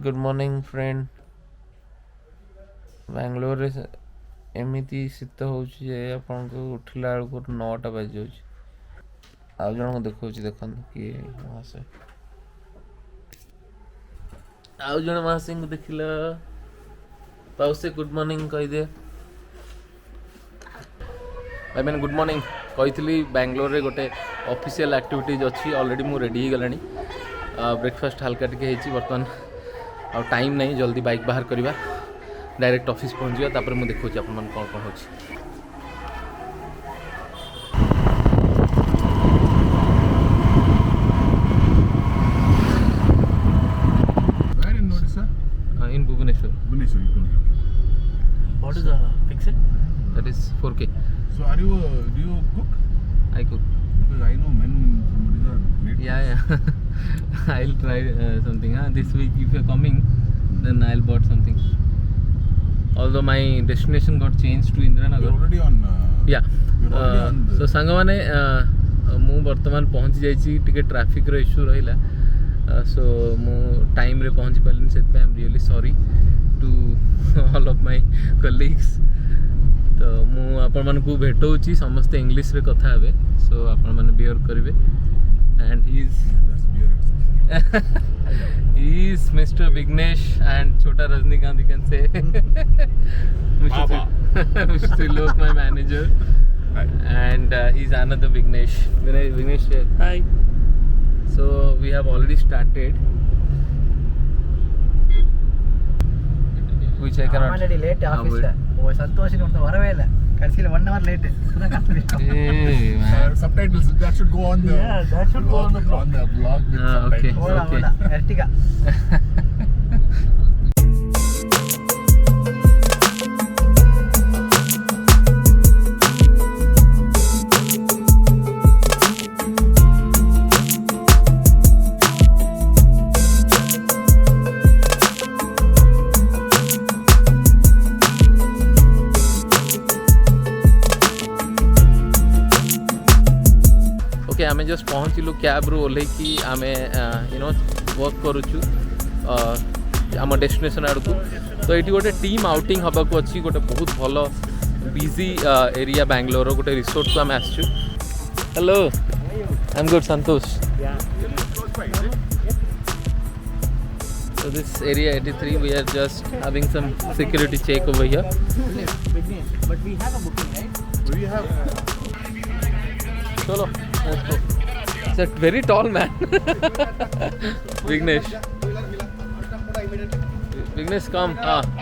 Good morning friend Bangalore रे एमती शीत हो उठला बेलू 9टा बाजी जाऊँ आउ जन को देखा देखते किए महाशय आउ जन महाशय को देख पाउसे गुड मॉर्निंग कहीदे भाई मैंने गुड मॉर्निंग कही बांग्लोर रे गोटे ऑफिशियल एक्टिविटीज अच्छी ऑलरेडी मु रेडी हो गलानी ब्रेकफास्ट हल्का टिके बर्तमान आ टाइम नहीं जल्दी बाइक बाहर करवा डायरेक्ट ऑफिस पहुँच जावा तापर मुझे देखा अपन कौन कौन हो in Bhubaneswar. Bhubaneswar, you told me. What is the pixel? That is 4K. So are you? Do you cook? I cook. Because I know men somebody are great. Yeah. I'll try something. This week if you're coming, then I'll bought something. Although my destination got changed to Indiranagar. You're already on. Yeah. You're already on. So सांगमाने मु वर्तमान पहुँच जाइए टिके traffic रो issue रहिला सो मु time रे पहुँच पारिनी से I am really sorry to all of my colleagues तो मु आपण मन को भेटौची समस्त इंग्लिश रे कथा हेबे सो आपण मन बियर करिवे and he is mister Vighnesh and छोटा Rajinikanth you can say mister Trilok my manager and he's another Vignesh Hi. So we have already started which I cannot already late office la oh santosh ni varave illa kadisila 1 hour late hey man Subtitles that should go on the. Yeah, that should go on the blog. On the blog with subtitles. Okay. Ertiga okay आमे just पहुँचलु cab रू ओल्हे कि आमे you know work करुचु आम destination आड़ को तो ये गोटे टीम आउटिंग हवा को अच्छी गोटे बहुत भल बिजी एरिया बांग्लोर गोटे रिसोर्ट को आम आसचु hello I am good Santosh So this area 83 we are just having some security check over here. but we have a booking, right? We have. Chalo, let's go. It's a very tall man. Vignesh. Vignesh, come.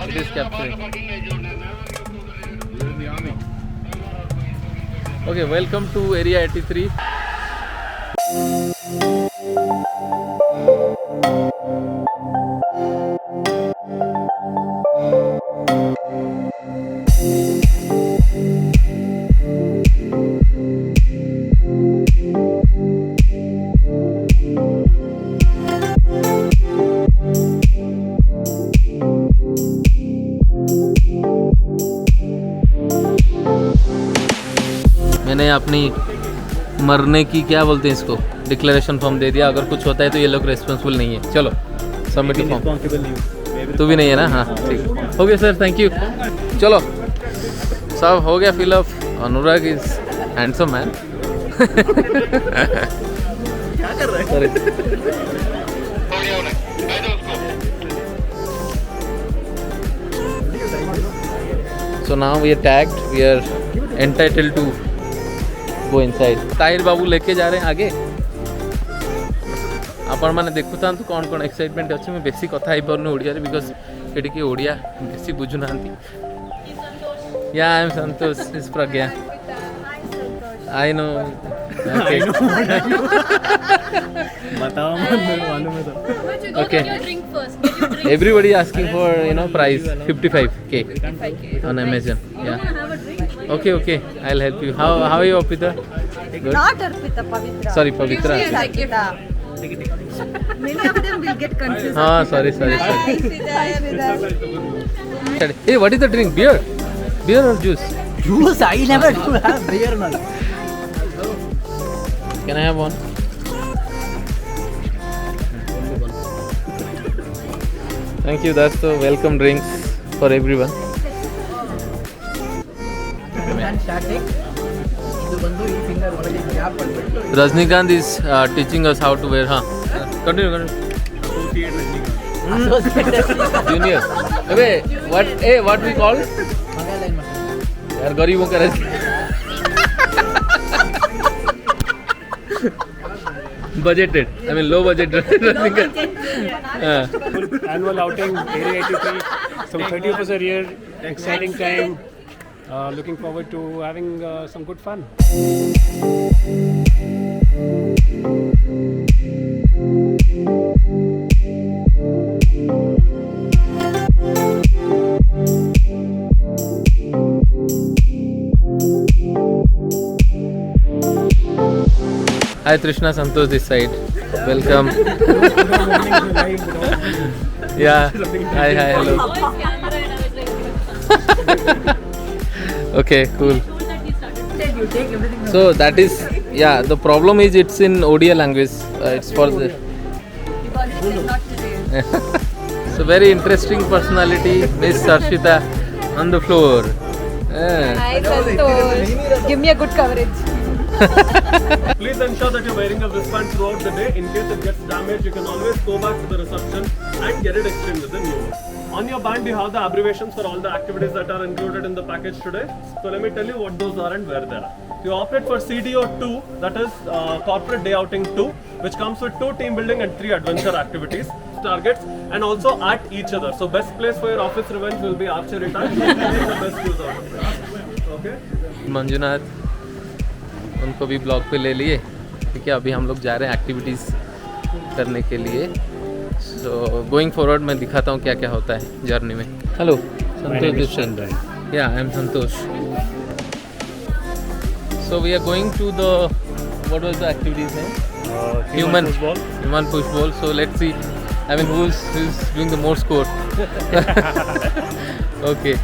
It is capturing. We're in the army. Okay, welcome to area 83. मैंने अपनी मरने की क्या बोलते हैं इसको declaration form दे दिया अगर कुछ होता है तो ये लोग रिस्पॉन्सिबल नहीं है चलो सबमिट फॉर्म तू भी नहीं है ना हाँ ठीक हो गया सर थैंक यू चलो सब हो गया fill up Anurag is handsome man क्या कर रहा है So now we are tagged, we are entitled to go inside. Tahir बाबू लेके जा रहे हैं आगे आपण मैंने देखु था तो कौन कौन एक्साइटमेंट अच्छे मैं बेसी कथा ही पारनु ओडिया रे बिकॉज़ एटी के ओडिया बेसी बुझु नांती या I am Santosh is Pragya I know बताओ मुझे मालूम है तो Okay. Everybody asking for price 55K on Amazon. Yeah. Okay. I'll help you. How are you, Apita? Good? Not Arpita, Pavitra. Sorry, Pavitra. She is Arpita. Many of them will get confused. Sorry. Hi, Sridhar. Hey, what is the drink? Beer or juice? Juice, I never do have beer now. Can I have one? Thank you. That's the welcome drinks for everyone. Starting ಇದು ಬಂದು ಈ finger ಒಳಗೆ gap ಬಂದ್ಬಿಟ್ಟು Rajnikant is teaching us how to wear. Huh? Continue. Junior. Hey, what we call? ಮಗ line ಮಾಡ್ತಾರೆ यार गरीबों का रस budgeted. I mean low budget. Annual outing, Area 83, some 30th a year, exciting time. Looking forward to having some good fun. Hi Trishna, Santosh this side. Welcome. Yeah. Hi, hello. Okay, cool. You take everything. So that is, yeah, the problem is it's in Odia language. It's for the so very interesting personality, Miss Sarshita on the floor. Hi Santosh, give me a good coverage. Please ensure that you're wearing a wristband throughout the day. In case it gets damaged, you can always go back to the reception and get it exchanged with a new one. On your band, you have the abbreviations for all the activities that are included in the package today. So let me tell you what those are and where they are. You operate for CDO 2, that is Corporate Day Outing 2, which comes with 2 team building and 3 adventure activities, targets, and also at each other. So best place for your office revenge will be archery time. Make the best use out of it. Okay? Manjunath उनको भी blog पे ले लिए. ठीक है, अभी हम लोग जा रहे हैं एक्टिविटीज़ करने के लिए. सो गोइंग फॉरवर्ड मैं दिखाता हूँ क्या क्या होता है जर्नी में. Hello Santosh Dushyant. Yeah I am Santosh. So we are going to the what was the activities name? Human push ball. So let's see. I mean, who's doing the more score? Okay.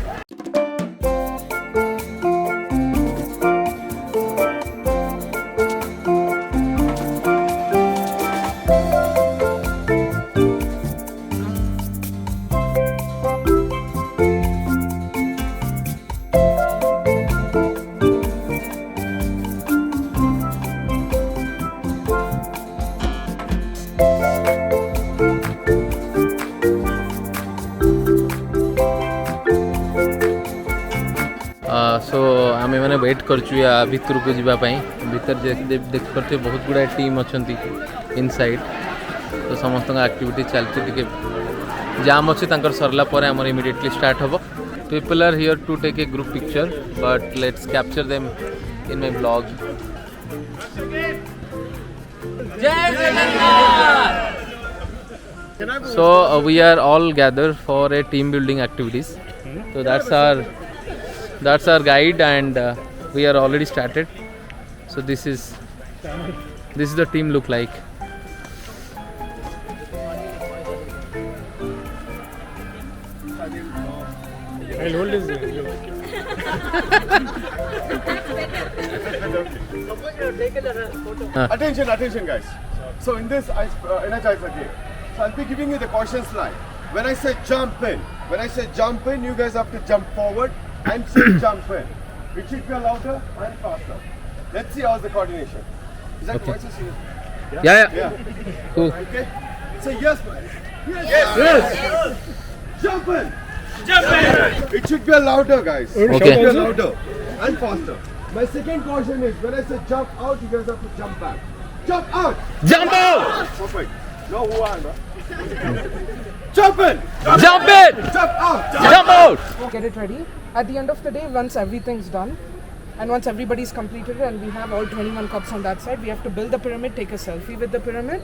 सो आम मैंने वेट करचु या भितर को जावाई. भीतर देख पारे बहुत गुड़ा टीम अच्छा इनसाइड. तो समस्त एक्टिविटी चलती जाम अच्छे सरला आम इमिडिएटली स्टार्ट हम. People are here to take a group picture but let's capture them in my blog. So we are all gathered for a team building activities. So that's our guide and we are already started. So this is the team look like. I'll hold his Attention guys. So in this energizer game, so I'll be giving you the questions line. When I say jump in, you guys have to jump forward and say jump in. It should be louder and faster. Let's see how's the coordination. Is that Okay. voices here? Yeah. Cool. Okay. Say yes. Yes. Jump in. It should be louder, guys. Okay. It should be louder and faster. My second caution is when I say jump out, you guys have to jump back. Jump out. Jump out. Perfect. Now who are you? Jump in. Jump in. Jump out. Jump out. Get it ready. At the end of the day, once everything's done and once everybody's completed and we have all 21 cups on that side, we have to build the pyramid, take a selfie with the pyramid,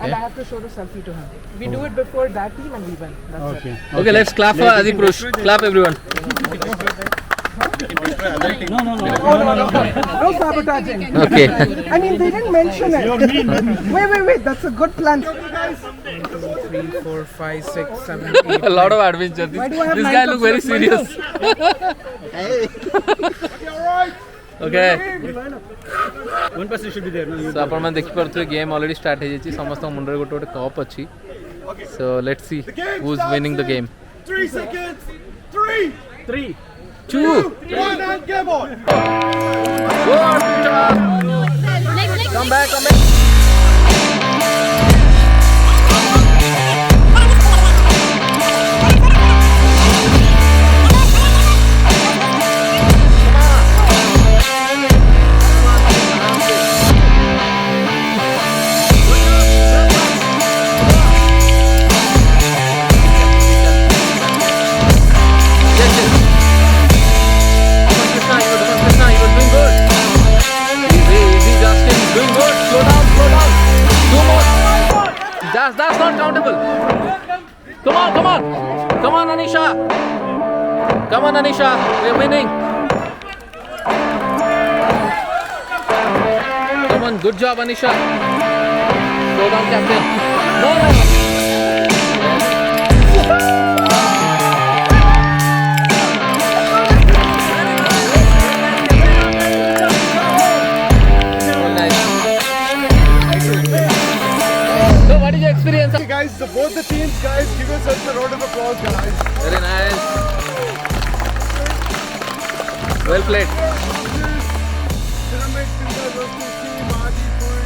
and I have to show the selfie to him. We do it before that team and we win. That's it. Okay, let's clap for Adi Purush. Clap everyone. No sabotaging. Okay. I mean, they didn't mention it. Wait. That's a good plan. 3, 4, 5, 6, 7, 8. A lot of adventure. Why do I have This 9 guy look cups very of my serious. Okay. one person should be there. No, So आपण देखि परथु game already start हे जेची समस्त मुंडरे गोटे गोटे cup अछि Okay. So let's see The game who's starts winning the in game. 3 seconds. 3, 3. 2. 1, and game on. Come back, come back. That's not countable. Come on, Anisha. Come on, Anisha. We're winning. Come on, good job, Anisha. Slow down, captain. No. What is your experience? Okay, guys, so both the teams, guys, give yourselves a round of applause, guys. Very nice. Well played. Pyramid Finger versus Team Adipur.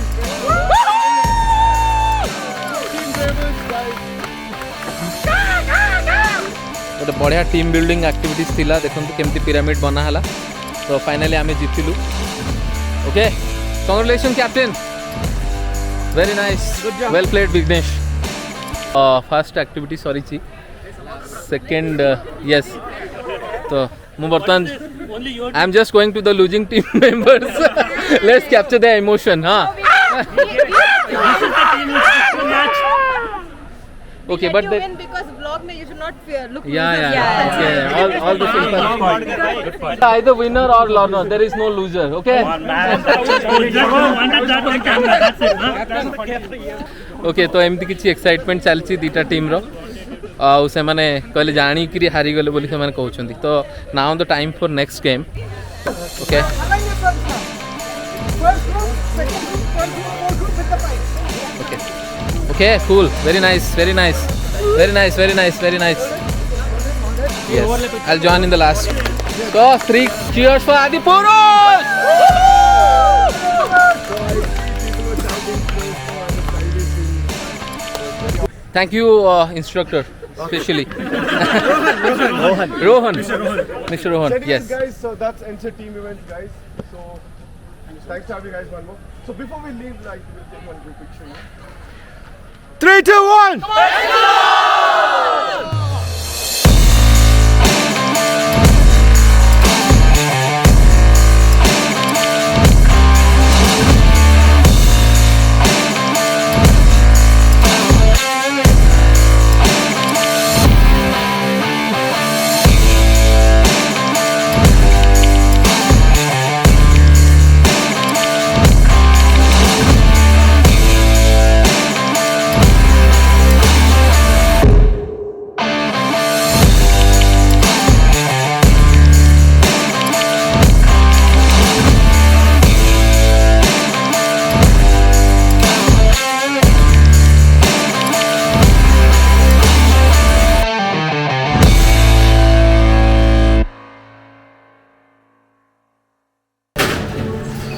Team Ravens, guys. गोटे बढ़िया team building activities थिला देखंतु केमती pyramid बना हला तो finally आमे जितिलु okay congratulation captain very nice well played Vighnesh first activity sorry छी सेकंड यस तो मु बर्तन I am just going to the losing team members let's capture the emotion हां okay but you the, win because vlog mein you should not fear look yeah. Okay. All the things are either winner or learner. There is no loser. Okay. Okay. तो एमती किसी excitement चलती दीटा team रो आउ से माने कहले जानी कि हारी गले बोली से माने कहउछंती तो now the time for next game okay Okay, cool. Very nice. Yes, I'll join in the last. So, 3 cheers for Adipurush! Thank you, instructor, especially. Rohan. Mr. Rohan, yes. Guys, so that's NC team event, guys. So, thanks to have you guys one more. So, before we leave, like, we'll take one quick picture. 3, 2, 1!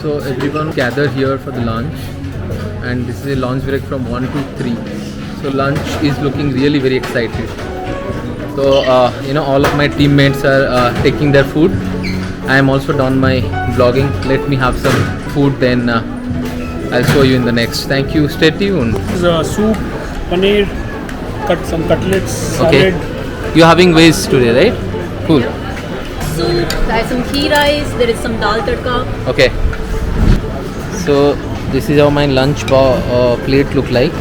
So everyone gathered here for the lunch and this is a lunch break from 1 to 3. So lunch is looking really very excited. So all of my teammates are taking their food. I am also done my vlogging. Let me have some food then I'll show you in the next. Thank you. Stay tuned. Soup, paneer, some cutlets, Okay. salad. You're having veg today, right? Cool. Soup, there's some ghee rice, there is some dal tadka. Okay. So this is how my lunch plate look like.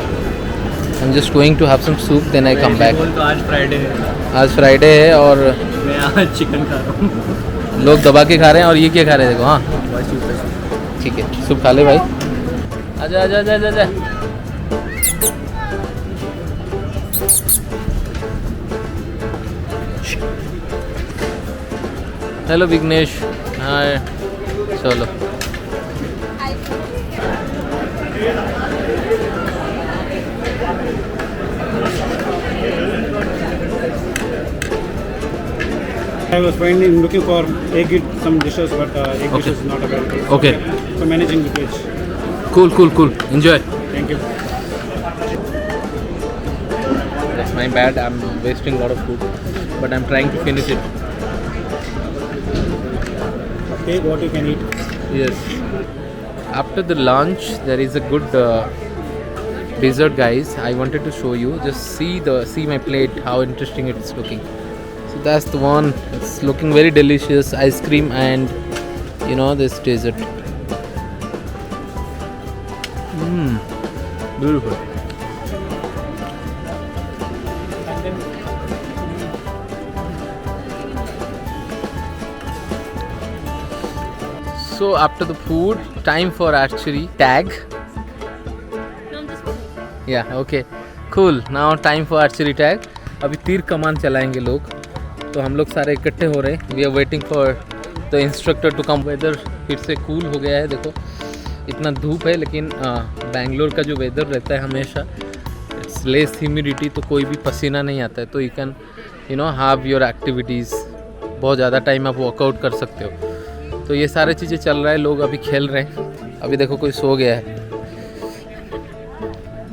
I'm just going to have some soup then I come back. तो आज Friday है आज Friday है और मैं आज chicken खा रहा हूँ लोग दबा के खा रहे हैं और ये क्या खा रहे हैं देखो हाँ ठीक है सूप खा ले भाई आजा आजा आजा आजा, आजा। हेलो विघ्नेश हाय चलो I was looking for egg some dishes, but egg dishes is not available. Okay. So managing the page. Cool. Enjoy. Thank you. That's my bad. I'm wasting a lot of food, but I'm trying to finish it. Take what you can eat. Yes. After the lunch, there is a good dessert, guys. I wanted to show you. Just see my plate. How interesting it's looking. So that's the one. It's looking very delicious. Ice cream and this dessert. Beautiful. So after the food, time for archery tag. Yeah, okay. Cool. Now time for archery tag. अभी तीर कमान चलाएंगे लोग. तो हम लोग सारे इकट्ठे हो रहे हैं. We are waiting for the instructor to come. Weather फिर से cool हो गया है. देखो इतना धूप है, लेकिन बैंगलोर का जो वेदर रहता है हमेशा इट्स लेस ह्यूमिडिटी, तो कोई भी पसीना नहीं आता है. तो you can have your activities. बहुत ज़्यादा टाइम आप वर्कआउट कर सकते हो. तो ये सारी चीज़ें चल रहा है. लोग अभी खेल रहे हैं. अभी देखो कोई सो गया है.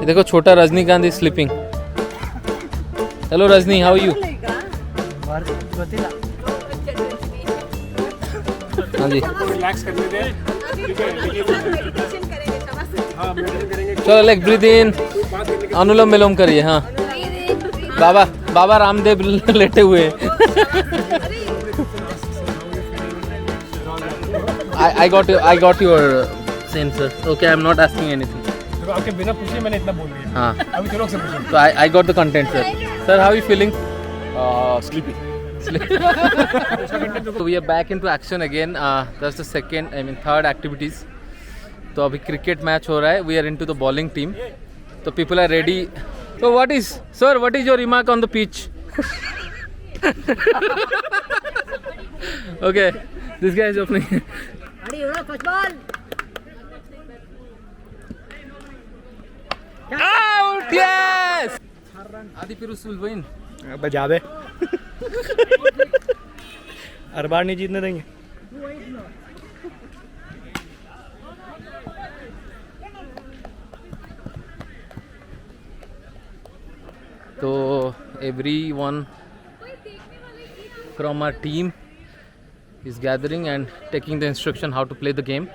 ये देखो छोटा Rajinikanth is sleeping. Hello Rajni, how you? हाँ जी, रिलैक्स करने दे. चलो लेग ब्रीथ इन, अनुलोम विलोम करिए. हाँ, बाबा रामदेव लेटे हुए हैं. I got your sense. Okay, I'm not asking anything. आपके बिना पूछे मैंने इतना बोल दिया. हाँ, अभी चलो से पूछो. so I got the content, sir. Sir, how are you feeling? Sleepy. So we are back into action again. That's the third activities. तो अभी क्रिकेट मैच हो रहा है. We are into the bowling team. So people are ready. So what is your remark on the pitch? Okay, this guy is opening. Out! Yes! Adi Pirus will win. बजा दे. हर बार नहीं जीतने देंगे. So everyone from our team is gathering and taking the instruction how to play the game.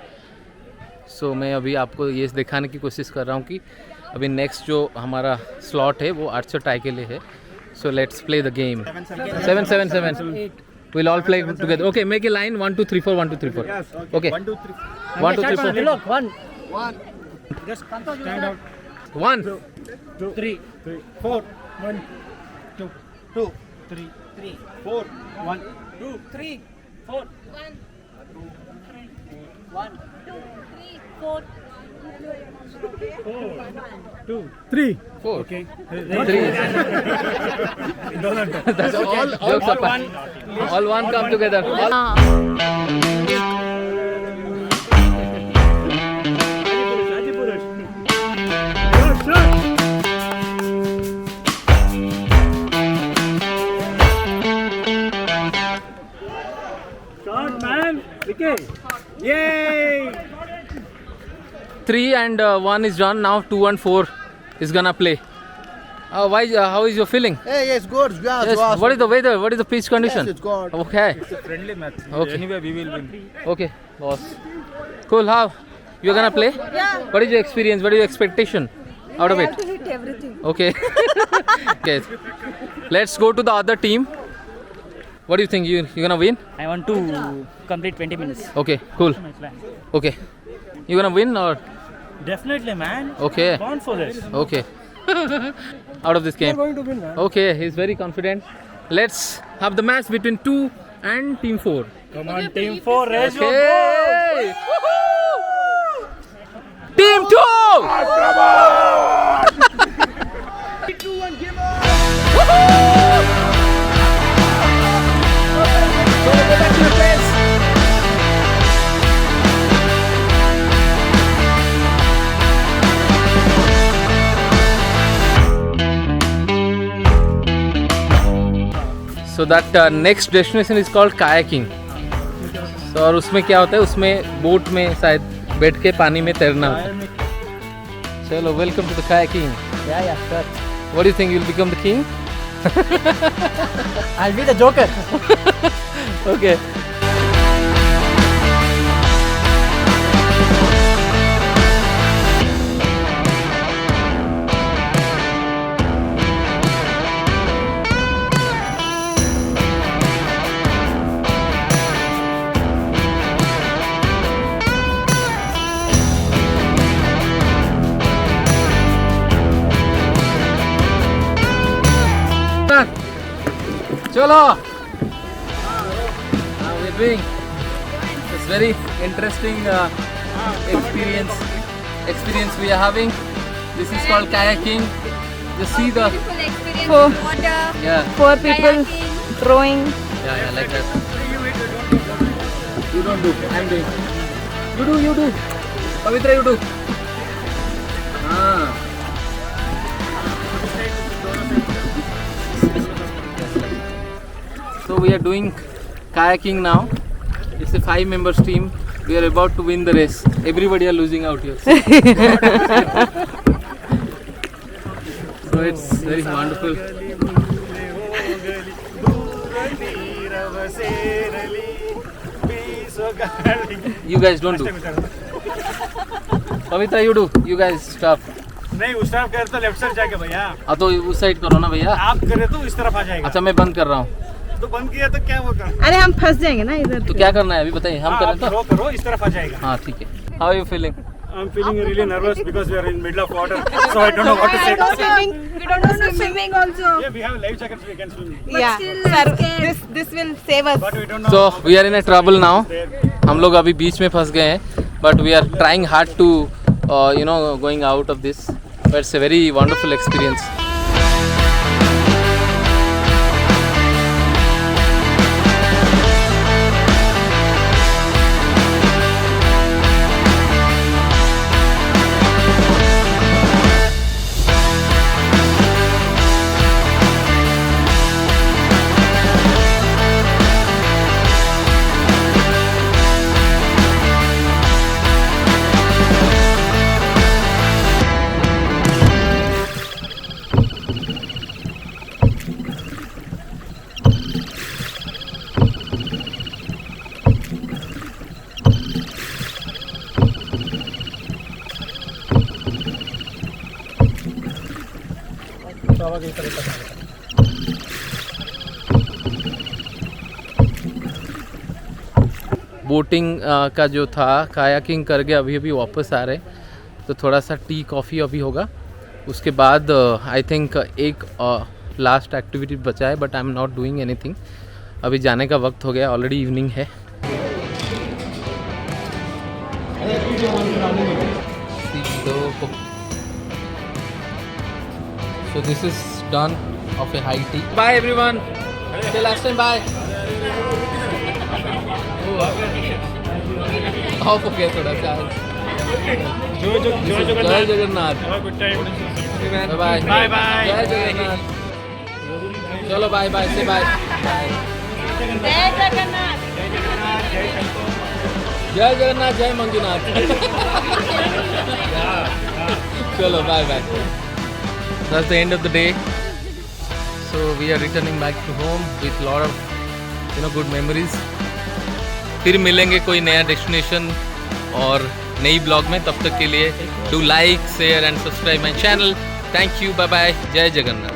So मैं अभी आपको ये दिखाने की कोशिश कर रहा हूँ कि अभी नेक्स्ट जो हमारा स्लॉट है वो आर्चर टाई के लिए है. So let's play the game. 7. We'll all play together. Okay, make a line. 1, 2, 3, 4. 1, 2, 3, 4. Yes. Okay. 1, 2, 3. 1, 2, 3, 4. Look, one. Just stand out. 1. 2, 3, 4. 1, 2, 3, 4. 1, 2, 3, 4. 1, 2, 3, 4. 2, 3, 4. Okay. 3. That's all one. All one come together. Shot, man. Okay. Yay! 3 and 1 is done. Now 2 and 4 is gonna play. How is your feeling? Hey, yes, good. Yes. What is the weather? What is the pitch condition? Yes, it's good. Okay. It's a friendly match. Okay. Anyway, we will win. Okay, boss. Cool. How? You're gonna play? Yeah. What is your experience? What is your expectation out of I it? have to hit everything. Okay. Okay. Let's go to the other team. What do you think? You gonna win? I want to complete 20 minutes. Okay. Cool. My plan. Okay. You gonna win or? Definitely, man. Okay. Born for this. Okay. Out of this game. Going to win, man. Okay. He's very confident. Let's have the match between 2 and team 4. Come on, team 4, raise your Okay. goals. Team 2. So that next destination is called kayaking. So और उसमें क्या होता है, उसमें boat में शायद बैठ के पानी में तैरना होता है. चलो, welcome to the kayaking. Yeah, sure. What do you think? You'll become the king? I'll be the joker. Okay. Chalo. We're doing this very interesting experience we are having. This is called kayaking. Just see the Four, yeah 4 people rowing. yeah like that. You don't do. I'm doing. You do. Pavitra, you do. So we are doing kayaking now. It's a 5 members team. We are about to win the race. Everybody are losing out here. So it's very wonderful. You guys don't do. Pavitra, you do. You guys stop. नहीं उस तरफ कर तो left side जाके भैया. हाँ तो उस साइड करो ना भैया. आप करे तो इस तरफ आ जाएगा. अच्छा मैं बंद कर रहा हूँ. तो बंद किया तो क्या होगा? अरे हम फंस जाएंगे ना इधर. तो क्या करना है अभी बताइए. हम करें तो. करो इस तरफ आ जाएगा. हाँ ठीक है. How are you feeling? I'm feeling really nervous because we are in middle of water, so I don't know what to say. We don't know swimming also. Yeah, we have life jackets, we can swim. Yeah, sir, this will save us. But we don't know. So we are in a trouble now. हम लोग अभी बीच में फंस गए हैं. But we are trying hard to going out of this. But it's a very wonderful experience. Boating का जो था कायाकिंग करके अभी वापस आ रहे, तो थोड़ा सा टी कॉफ़ी अभी होगा. उसके बाद आई थिंक एक लास्ट एक्टिविटी बचा है, but I am not doing anything. अभी जाने का वक्त हो गया, ऑलरेडी इवनिंग है. So this is done of a high tea. Bye everyone. Till last time, bye. Off हो गया थोड़ा सा. जय Jagannath. Good time. Bye Bye bye. जय जगन्नाथ. चलो बाय बाय से बाय. जय जगन्नाथ. जय जगन्नाथ जय मंजुनाथ. चलो bye bye. That's the end of the day. So we are returning back to home with lot of good memories. फिर मिलेंगे कोई नया डेस्टिनेशन और नई ब्लॉग में. तब तक के लिए do like share and subscribe my channel. Thank you. Bye bye. जय जगन्नाथ.